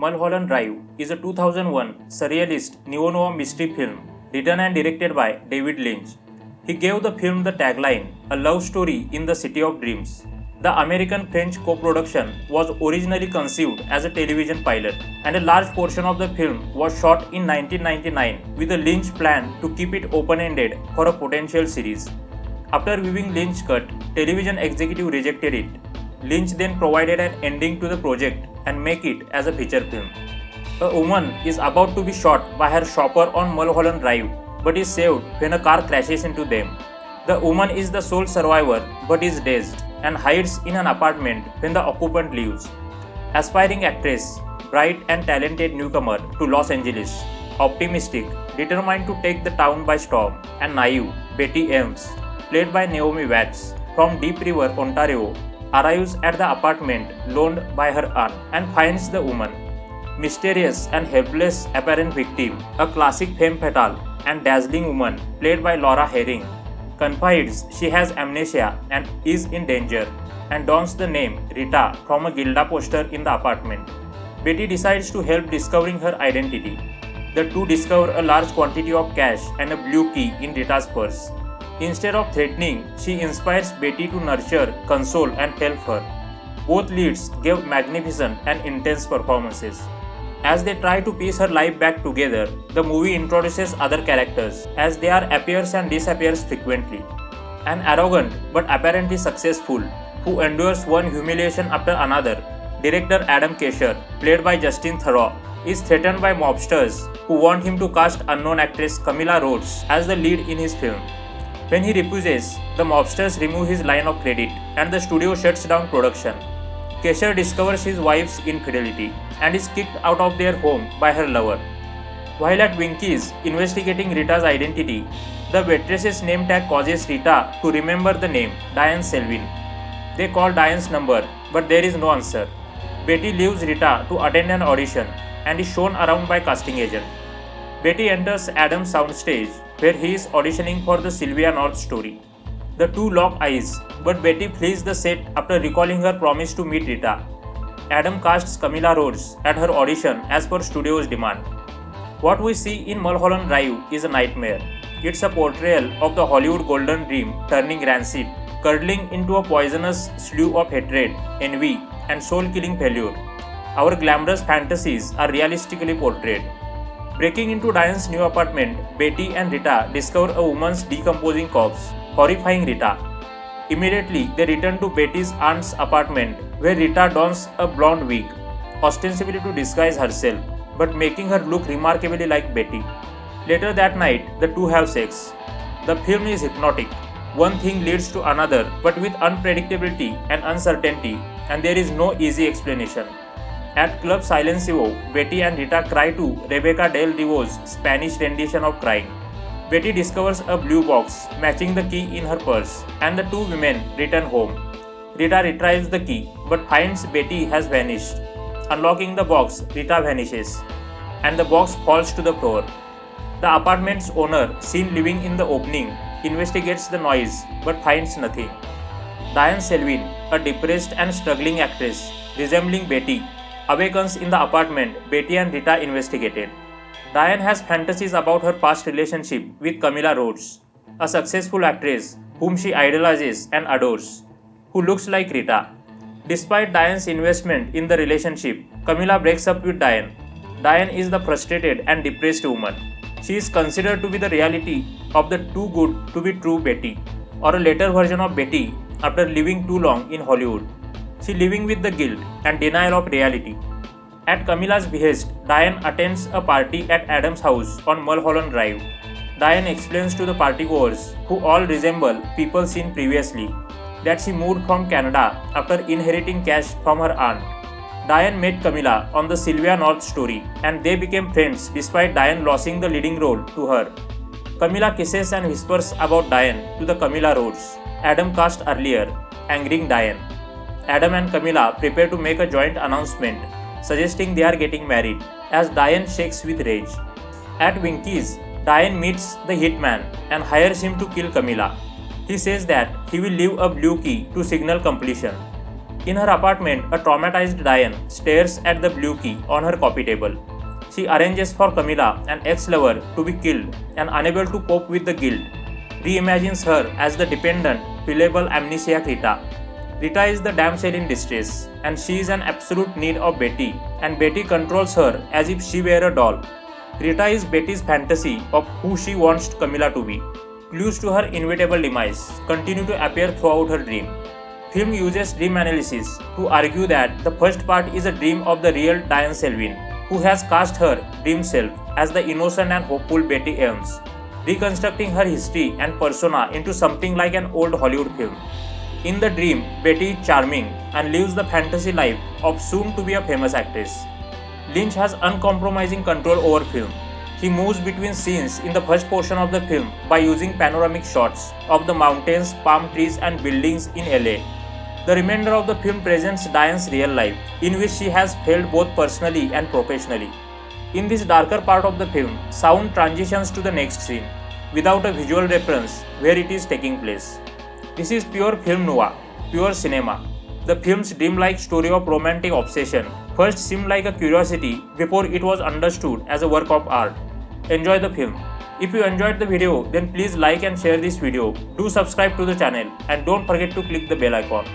Mulholland Drive is a 2001 surrealist neo-noir mystery film written and directed by David Lynch. He gave the film the tagline, "A love story in the city of dreams." The American-French co-production was originally conceived as a television pilot, and a large portion of the film was shot in 1999 with a Lynch plan to keep it open-ended for a potential series. After viewing Lynch's cut, television executive rejected it. Lynch then provided an ending to the project and make it as a feature film. A woman is about to be shot by her chauffeur on Mulholland Drive but is saved when a car crashes into them. The woman is the sole survivor but is dazed and hides in an apartment when the occupant leaves. Aspiring actress, bright and talented newcomer to Los Angeles, optimistic, determined to take the town by storm, and naive, Betty Elms, played by Naomi Watts, from Deep River, Ontario, arrives at the apartment loaned by her aunt and finds the woman. Mysterious and helpless apparent victim, a classic femme fatale and dazzling woman played by Laura Harring, confides she has amnesia and is in danger and dons the name Rita from a Gilda poster in the apartment. Betty decides to help discovering her identity. The two discover a large quantity of cash and a blue key in Rita's purse. Instead of threatening, she inspires Betty to nurture, console, and help her. Both leads give magnificent and intense performances. As they try to piece her life back together, the movie introduces other characters, as they are appears and disappears frequently. An arrogant but apparently successful, who endures one humiliation after another, director Adam Kesher, played by Justin Theroux, is threatened by mobsters who want him to cast unknown actress Camilla Rhodes as the lead in his film. When he refuses, the mobsters remove his line of credit and the studio shuts down production. Kesher discovers his wife's infidelity and is kicked out of their home by her lover. While at Winky's investigating Rita's identity, the waitress's name tag causes Rita to remember the name Diane Selwyn. They call Diane's number, but there is no answer. Betty leaves Rita to attend an audition and is shown around by casting agent. Betty enters Adam's soundstage, where he is auditioning for the Sylvia North story. The two lock eyes, but Betty flees the set after recalling her promise to meet Rita. Adam casts Camilla Rhodes at her audition as per studio's demand. What we see in Mulholland Drive is a nightmare. It's a portrayal of the Hollywood golden dream turning rancid, curdling into a poisonous slew of hatred, envy, and soul-killing failure. Our glamorous fantasies are realistically portrayed. Breaking into Diane's new apartment, Betty and Rita discover a woman's decomposing corpse, horrifying Rita. Immediately, they return to Betty's aunt's apartment, where Rita dons a blonde wig, ostensibly to disguise herself, but making her look remarkably like Betty. Later that night, the two have sex. The film is hypnotic. One thing leads to another, but with unpredictability and uncertainty, and there is no easy explanation. At Club Silencio, Betty and Rita cry to Rebecca Del Rio's Spanish rendition of Crying. Betty discovers a blue box matching the key in her purse, and the two women return home. Rita retrieves the key but finds Betty has vanished. Unlocking the box, Rita vanishes, and the box falls to the floor. The apartment's owner, seen living in the opening, investigates the noise but finds nothing. Diane Selwyn, a depressed and struggling actress resembling Betty, awakens in the apartment Betty and Rita investigated. Diane has fantasies about her past relationship with Camilla Rhodes, a successful actress whom she idolizes and adores, who looks like Rita. Despite Diane's investment in the relationship, Camilla breaks up with Diane. Diane is the frustrated and depressed woman. She is considered to be the reality of the too good to be true Betty, or a later version of Betty after living too long in Hollywood. She living with the guilt and denial of reality. At Camilla's behest, Diane attends a party at Adam's house on Mulholland Drive. Diane explains to the partygoers, who all resemble people seen previously, that she moved from Canada after inheriting cash from her aunt. Diane met Camilla on the Sylvia North story, and they became friends despite Diane losing the leading role to her. Camilla kisses and whispers about Diane to the Camilla Rhodes Adam cast earlier, angering Diane. Adam and Camilla prepare to make a joint announcement, suggesting they are getting married, as Diane shakes with rage. At Winky's, Diane meets the hitman and hires him to kill Camilla. He says that he will leave a blue key to signal completion. In her apartment, a traumatized Diane stares at the blue key on her coffee table. She arranges for Camilla, an ex-lover, to be killed and unable to cope with the guilt, reimagines her as the dependent, pillable amnesiac Rita. Rita is the damsel in distress, and she is in absolute need of Betty, and Betty controls her as if she were a doll. Rita is Betty's fantasy of who she wants Camilla to be. Clues to her inevitable demise continue to appear throughout her dream. Film uses dream analysis to argue that the first part is a dream of the real Diane Selwyn, who has cast her dream self as the innocent and hopeful Betty Elms, reconstructing her history and persona into something like an old Hollywood film. In the dream, Betty is charming and lives the fantasy life of soon to be a famous actress. Lynch has uncompromising control over film. He moves between scenes in the first portion of the film by using panoramic shots of the mountains, palm trees, and buildings in LA. The remainder of the film presents Diane's real life, in which she has failed both personally and professionally. In this darker part of the film, sound transitions to the next scene, without a visual reference where it is taking place. This is pure film noir, pure cinema. The film's dreamlike story of romantic obsession first seemed like a curiosity before it was understood as a work of art. Enjoy the film. If you enjoyed the video, then please like and share this video. Do subscribe to the channel and don't forget to click the bell icon.